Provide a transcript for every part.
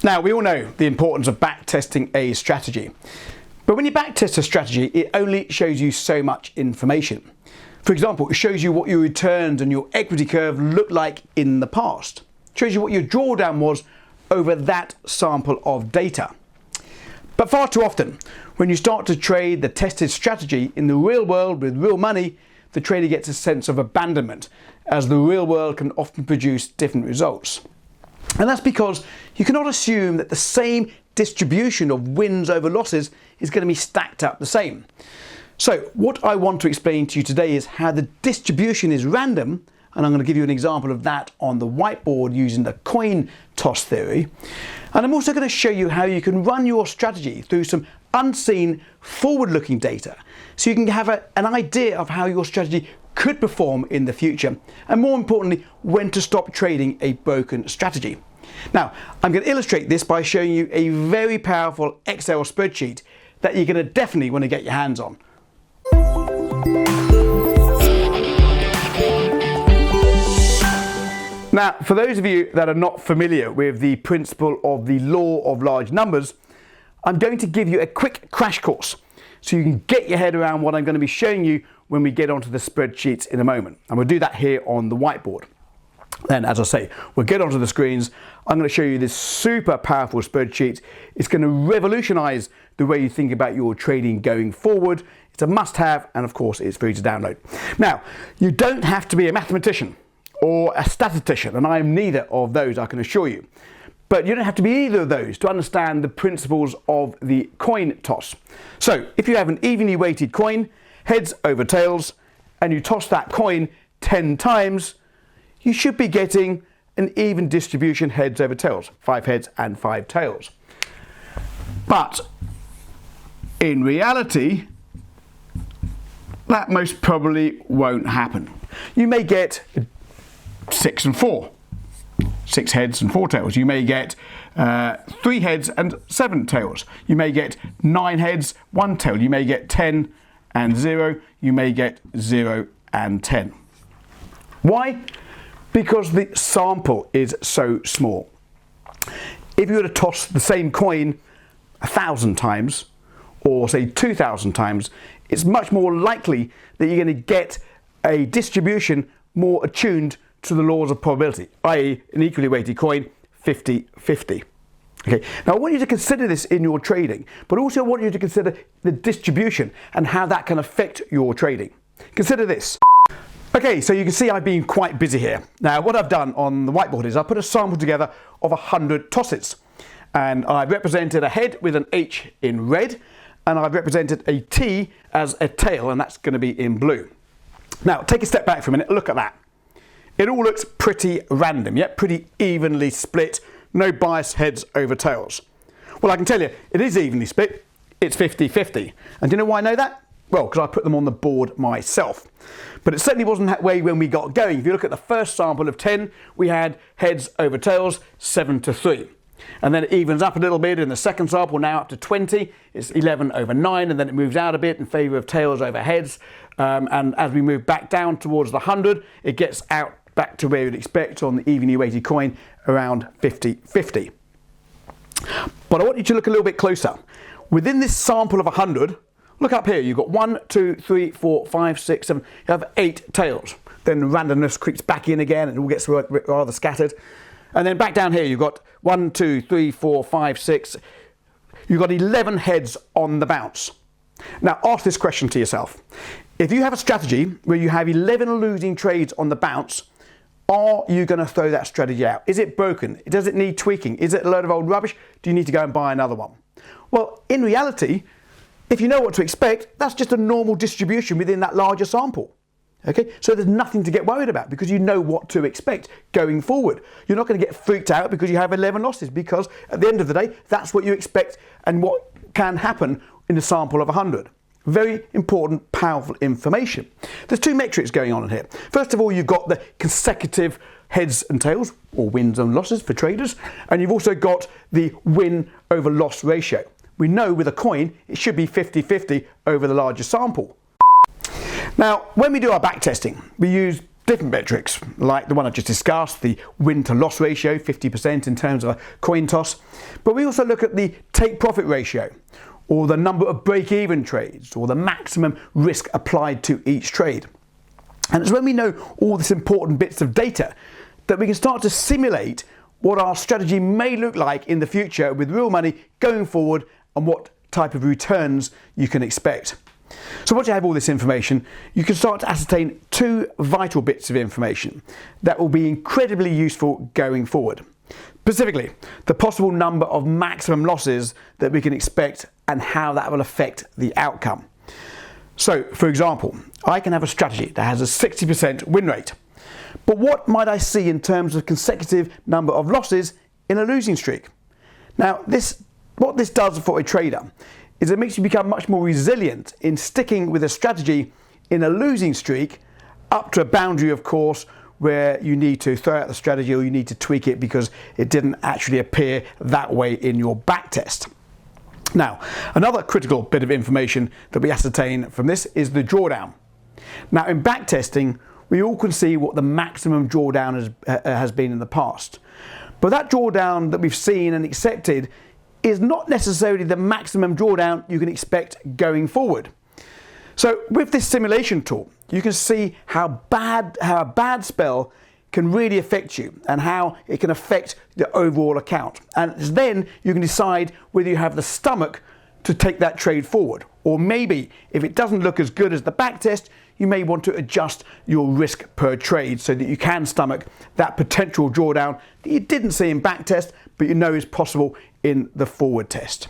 Now, we all know the importance of backtesting a strategy. But when you backtest a strategy, it only shows you so much information. For example, it shows you what your returns and your equity curve looked like in the past. It shows you what your drawdown was over that sample of data. But far too often, when you start to trade the tested strategy in the real world with real money, the trader gets a sense of abandonment, as the real world can often produce different results. And that's because you cannot assume that the same distribution of wins over losses is going to be stacked up the same. So what I want to explain to you today is how the distribution is random, and I'm going to give you an example of that on the whiteboard using the coin toss theory. And I'm also going to show you how you can run your strategy through some unseen forward-looking data, so you can have an idea of how your strategy could perform in the future, and more importantly, when to stop trading a broken strategy. Now, I'm going to illustrate this by showing you a very powerful Excel spreadsheet that you're going to definitely want to get your hands on. Now, for those of you that are not familiar with the principle of the law of large numbers, I'm going to give you a quick crash course so you can get your head around what I'm going to be showing you when we get onto the spreadsheets in a moment. And we'll do that here on the whiteboard. Then, as I say, we'll get onto the screens. I'm going to show you this super powerful spreadsheet. It's going to revolutionize the way you think about your trading going forward. It's a must-have, and of course, it's free to download. Now, you don't have to be a mathematician or a statistician, and I'm neither of those, I can assure you. But you don't have to be either of those to understand the principles of the coin toss. So, if you have an evenly weighted coin, heads over tails, and you toss that coin 10 times, you should be getting an even distribution heads over tails, 5 heads and 5 tails. But in reality, that most probably won't happen. You may get 6 and 4, 6 heads and 4 tails. You may get 3 heads and 7 tails. You may get 9 heads, 1 tail. You may get 10 and 0. You may get 0 and 10. Why? Because the sample is so small. If you were to toss the same coin 1,000 times, or say 2,000 times, it's much more likely that you're going to get a distribution more attuned to the laws of probability, i.e. an equally weighted coin, 50-50. Okay. Now I want you to consider this in your trading, but also I want you to consider the distribution and how that can affect your trading. Consider this. Okay, so you can see I've been quite busy here. Now what I've done on the whiteboard is I put a sample together of 100 tosses, and I've represented a head with an H in red, and I've represented a T as a tail, and that's going to be in blue. Now take a step back for a minute, look at that. It all looks pretty random, yet pretty evenly split, no bias heads over tails. Well, I can tell you, it is evenly split, it's 50-50. And do you know why I know that? Well, because I put them on the board myself. But it certainly wasn't that way when we got going. If you look at the first sample of 10, we had heads over tails, 7-3. And then it evens up a little bit in the second sample, now up to 20. It's 11/9, and then it moves out a bit in favour of tails over heads. And as we move back down towards the 100, it gets out back to where you'd expect on the evenly weighted coin, around 50-50. But I want you to look a little bit closer. Within this sample of 100, look up here, you've got 1, 2, 3, 4, 5, 6, 7, you have 8 tails. Then randomness creeps back in again and it all gets rather scattered. And then back down here, you've got 1, 2, 3, 4, 5, 6. You've got 11 heads on the bounce. Now ask this question to yourself. If you have a strategy where you have 11 losing trades on the bounce, are you going to throw that strategy out? Is it broken? Does it need tweaking? Is it a load of old rubbish? Do you need to go and buy another one? Well, in reality, if you know what to expect, that's just a normal distribution within that larger sample. Okay, so there's nothing to get worried about because you know what to expect going forward. You're not going to get freaked out because you have 11 losses, because at the end of the day, that's what you expect and what can happen in a sample of 100. Very important, powerful information. There's 2 metrics going on in here. First of all, you've got the consecutive heads and tails, or wins and losses for traders, and you've also got the win over loss ratio. We know with a coin, it should be 50-50 over the larger sample. Now, when we do our back testing, we use different metrics, like the one I just discussed, the win to loss ratio, 50% in terms of a coin toss. But we also look at the take profit ratio, or the number of break-even trades, or the maximum risk applied to each trade. And it's when we know all these important bits of data that we can start to simulate what our strategy may look like in the future with real money going forward, and what type of returns you can expect. So once you have all this information, you can start to ascertain two vital bits of information that will be incredibly useful going forward. Specifically, the possible number of maximum losses that we can expect and how that will affect the outcome. So, for example, I can have a strategy that has a 60% win rate. But what might I see in terms of consecutive number of losses in a losing streak? Now, what this does for a trader is it makes you become much more resilient in sticking with a strategy in a losing streak, up to a boundary, of course, where you need to throw out the strategy or you need to tweak it because it didn't actually appear that way in your back test. Now, another critical bit of information that we ascertain from this is the drawdown. Now, in back testing, we all can see what the maximum drawdown has been in the past. But that drawdown that we've seen and accepted is not necessarily the maximum drawdown you can expect going forward. So with this simulation tool, you can see how a bad spell can really affect you and how it can affect the overall account. And then you can decide whether you have the stomach to take that trade forward. Or maybe if it doesn't look as good as the back test, you may want to adjust your risk per trade so that you can stomach that potential drawdown that you didn't see in back test, but you know is possible in the forward test.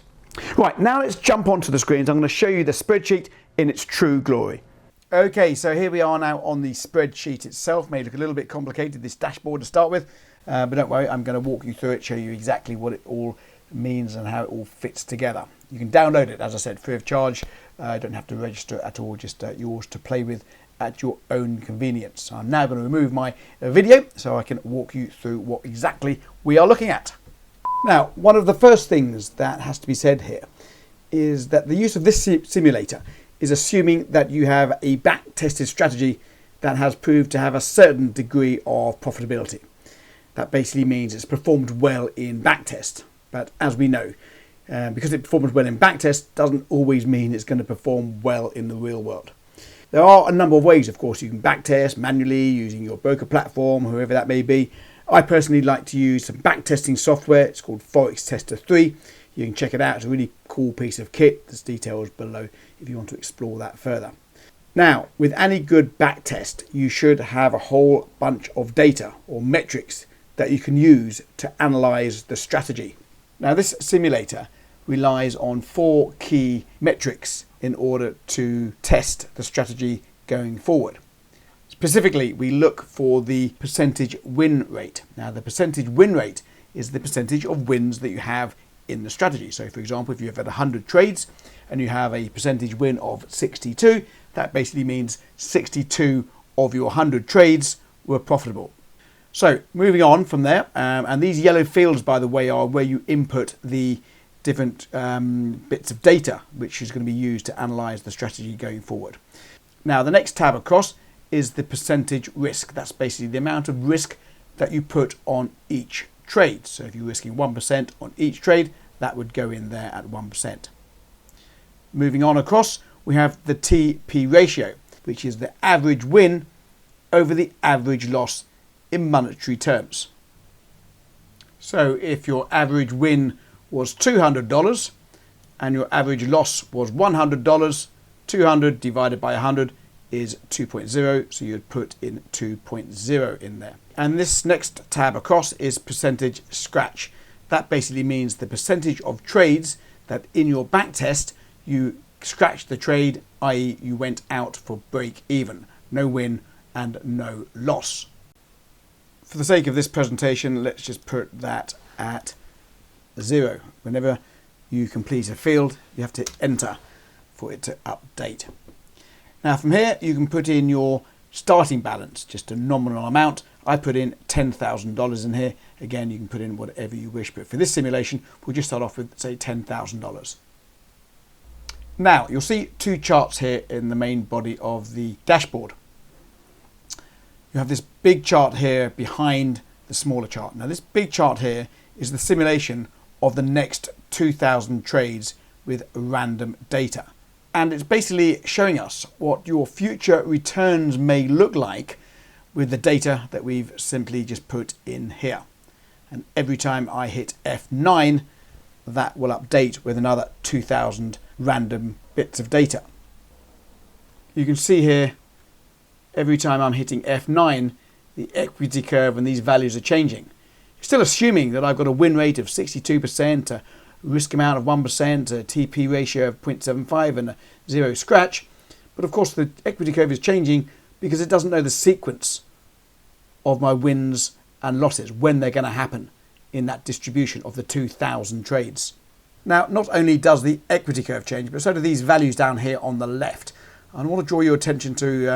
Right, now let's jump onto the screens. I'm going to show you the spreadsheet in its true glory. Okay, so here we are now on the spreadsheet itself. May look a little bit complicated, this dashboard to start with, but don't worry, I'm going to walk you through it, show you exactly what it all means and how it all fits together. You can download it, as I said, free of charge. Don't have to register at all, just yours to play with at your own convenience. So I'm now going to remove my video so I can walk you through what exactly we are looking at. Now, one of the first things that has to be said here is that the use of this simulator is assuming that you have a back-tested strategy that has proved to have a certain degree of profitability. That basically means it's performed well in backtest. But as we know, because it performs well in backtest doesn't always mean it's going to perform well in the real world. There are a number of ways, of course. You can backtest manually using your broker platform, whoever that may be. I personally like to use some backtesting software. It's called Forex Tester 3. You can check it out. It's a really cool piece of kit. There's details below if you want to explore that further. Now, with any good backtest, you should have a whole bunch of data or metrics that you can use to analyze the strategy. Now, this simulator relies on 4 key metrics in order to test the strategy going forward. Specifically, we look for the percentage win rate. Now, the percentage win rate is the percentage of wins that you have in the strategy. So, for example, if you've had 100 trades and you have a percentage win of 62, that basically means 62 of your 100 trades were profitable. So, moving on from there, and these yellow fields, by the way, are where you input the different bits of data which is going to be used to analyze the strategy going forward. Now, the next tab across is the percentage risk. That's basically the amount of risk that you put on each trade. So if you're risking 1% on each trade, that would go in there at 1%. Moving on across, we have the TP ratio, which is the average win over the average loss in monetary terms. So if your average win was $200 and your average loss was $100, 200 divided by 100 is 2.0, so you'd put in 2.0 in there. And this next tab across is percentage scratch. That basically means the percentage of trades that in your back test you scratched the trade, i.e. you went out for break even, no win and no loss. For the sake of this presentation, let's just put that at 0. Whenever you complete a field, you have to enter for it to update. Now from here, you can put in your starting balance, just a nominal amount. I put in $10,000 in here. Again, you can put in whatever you wish, but for this simulation, we'll just start off with, say, $10,000. Now, you'll see 2 charts here in the main body of the dashboard. you have this big chart here behind the smaller chart. Now this big chart here is the simulation of the next 2,000 trades with random data. And it's basically showing us what your future returns may look like with the data that we've simply just put in here. And every time I hit F9, that will update with another 2,000 random bits of data. You can see here, every time I'm hitting F9, the equity curve and these values are changing. Still assuming that I've got a win rate of 62%, a risk amount of 1%, a TP ratio of 0.75 and a zero scratch. But of course the equity curve is changing because it doesn't know the sequence of my wins and losses, when they're going to happen in that distribution of the 2,000 trades. Now, not only does the equity curve change, but so do these values down here on the left. I want to draw your attention to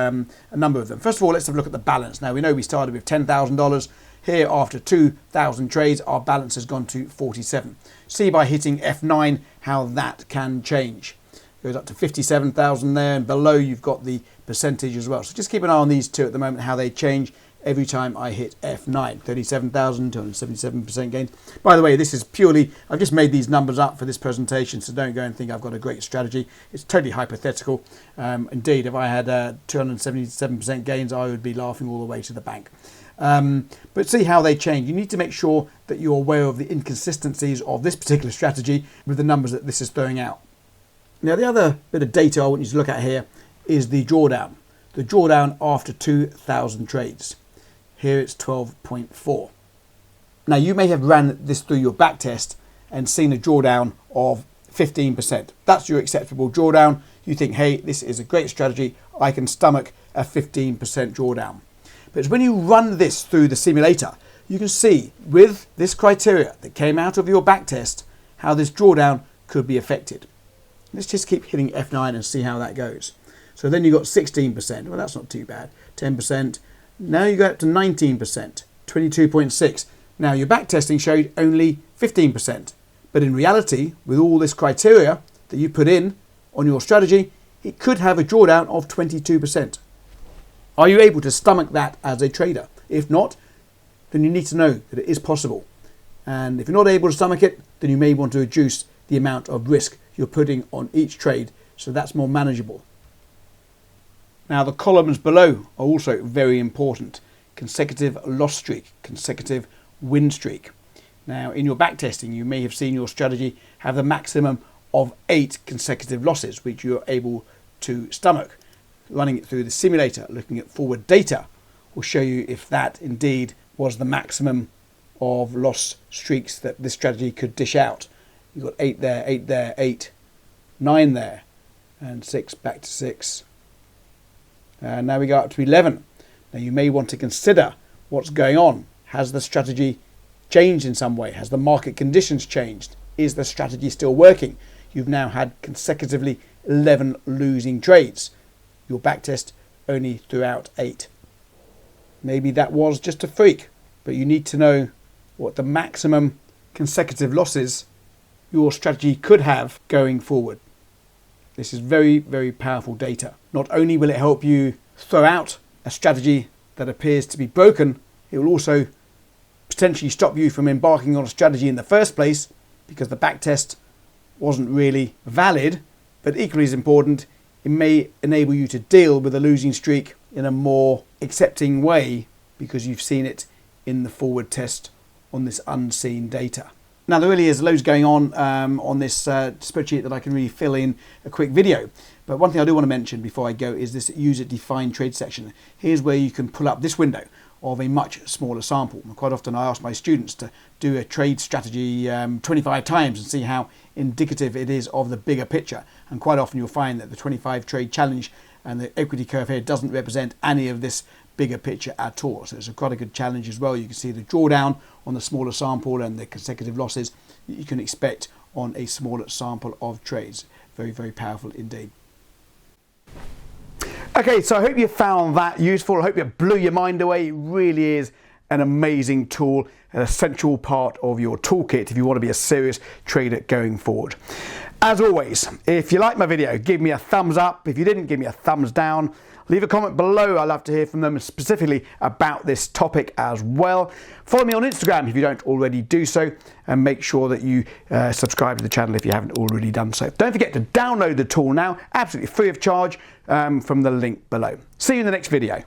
a number of them. First of all, let's have a look at the balance. Now, we know we started with $10,000. Here, after 2,000 trades, our balance has gone to 47. See by hitting F9 how that can change. It goes up to 57,000 there, and below you've got the percentage as well. So just keep an eye on these two at the moment, how they change every time I hit F9. 37,000, 277% gains. By the way, this is purely, I've just made these numbers up for this presentation, so don't go and think I've got a great strategy. It's totally hypothetical. Indeed, if I had 277% gains, I would be laughing all the way to the bank. But see how they change. You need to make sure that you're aware of the inconsistencies of this particular strategy with the numbers that this is throwing out. Now, the other bit of data I want you to look at here is the drawdown. The drawdown after 2,000 trades. Here it's 12.4. Now, you may have ran this through your back test and seen a drawdown of 15%. That's your acceptable drawdown. You think, hey, this is a great strategy. I can stomach a 15% drawdown. But when you run this through the simulator, you can see with this criteria that came out of your back test, how this drawdown could be affected. Let's just keep hitting F9 and see how that goes. So then you got 16%. Well, that's not too bad. 10%. Now you go up to 19%, 22.6. Now your back testing showed only 15. But in reality, with all this criteria that you put in on your strategy, it could have a drawdown of 22%. Are you able to stomach that as a trader? If not, then you need to know that it is possible. And if you're not able to stomach it, then you may want to reduce the amount of risk you're putting on each trade, so that's more manageable. Now, the columns below are also very important. Consecutive loss streak, consecutive win streak. Now, in your back testing, you may have seen your strategy have the maximum of 8 consecutive losses, which you're able to stomach. Running it through the simulator, looking at forward data, will show you if that indeed was the maximum of loss streaks that this strategy could dish out. You've got 8 there, 8 there, 8, 9 there, and 6 back to 6. And now we go up to 11. Now you may want to consider what's going on. Has the strategy changed in some way? Has the market conditions changed? Is the strategy still working? You've now had consecutively 11 losing trades. Your backtest only threw out 8. Maybe that was just a freak, but you need to know what the maximum consecutive losses your strategy could have going forward. This is very, very powerful data. Not only will it help you throw out a strategy that appears to be broken, it will also potentially stop you from embarking on a strategy in the first place because the backtest wasn't really valid. But equally as important, it may enable you to deal with a losing streak in a more accepting way because you've seen it in the forward test on this unseen data. Now, there really is loads going on this spreadsheet that I can really fill in a quick video. But one thing I do want to mention before I go is this user defined trade section. Here's where you can pull up this window of a much smaller sample. And quite often I ask my students to do a trade strategy 25 times and see how indicative it is of the bigger picture. And quite often you'll find that the 25 trade challenge and the equity curve here doesn't represent any of this bigger picture at all. So it's quite a good challenge as well. You can see the drawdown on the smaller sample and the consecutive losses that you can expect on a smaller sample of trades. Very, very powerful indeed. Okay, so I hope you found that useful. I hope it blew your mind away. It really is an amazing tool, an essential part of your toolkit if you want to be a serious trader going forward. As always, if you like my video, give me a thumbs up. If you didn't, give me a thumbs down. leave a comment below. I'd love to hear from them specifically about this topic as well. Follow me on Instagram if you don't already do so, and make sure that you subscribe to the channel if you haven't already done so. Don't forget to download the tool now, absolutely free of charge, from the link below. See you in the next video.